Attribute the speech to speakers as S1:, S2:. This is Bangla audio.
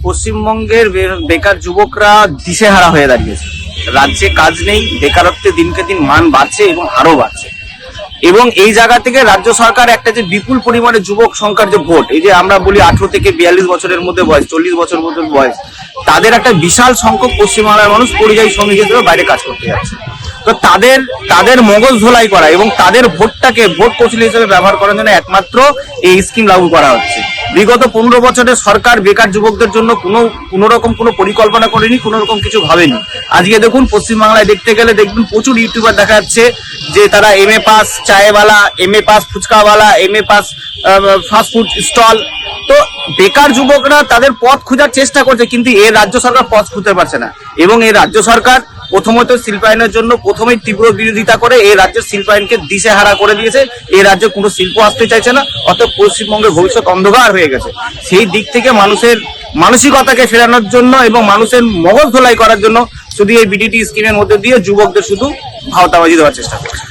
S1: পশ্চিমবঙ্গের বেকার যুবকরা দিশেহারা হয়ে দাঁড়িয়েছে। রাজ্যে কাজ নেই, বেকারত্বে দিনকে দিন মান বাড়ছে এবং হারও বাড়ছে। এবং এই জায়গা থেকে রাজ্য সরকার একটা যে বিপুল পরিমাণে যুবক সংখ্যার যে ভোট, এই যে আমরা বলি 18 থেকে 42 বছরের মধ্যে বয়স, 40 বছর মধ্যে বয়স, তাদের একটা বিশাল সংখ্যক পশ্চিমবাংলার মানুষ পরিযায়ী শ্রমিক হিসেবে বাইরে কাজ করতে যাচ্ছে। তো তাদের মগজ ধোলাই করা এবং তাদের ভোটটাকে ভোট কৌশল হিসেবে ব্যবহার করার জন্য একমাত্র এই স্কিম লাগু করা হচ্ছে। বিগত 15 বছরের সরকার বেকার যুবকদের জন্য কোনো রকম কোনো পরিকল্পনা করেনি, কোনো রকম কিছু ভাবেনি। আজকে দেখুন পশ্চিমবাংলায় দেখতে গেলে দেখবেন প্রচুর ইউটিউবার দেখা যাচ্ছে যে তারা MA পাস চায়ওয়ালা, MA পাস ফুচকাওয়ালা, MA পাস ফাস্টফুড স্টল। তো বেকার যুবকরা তাদের পথ খোঁজার চেষ্টা করছে, কিন্তু এই রাজ্য সরকার পথ খুঁজতে পারছে না। এবং এই রাজ্য সরকার প্রথমত শিল্পায়নের জন্য প্রথমেই তীব্র বিরোধিতা করে এই রাজ্যের শিল্পায়নকে দিশেহারা করে দিয়েছে। এই রাজ্যে কোনো শিল্প আসতে চাইছে না, অর্থাৎ পশ্চিমবঙ্গের ভবিষ্যৎ অন্ধকার হয়ে গেছে। সেই দিক থেকে মানুষের মানসিকতাকে ফেরানোর জন্য এবং মানুষের মগজ ধোলাই করার জন্য শুধু এই BTT স্কিমের মধ্যে দিয়ে যুবকদের শুধু ভাওতাবাজি দেওয়ার চেষ্টা করছে।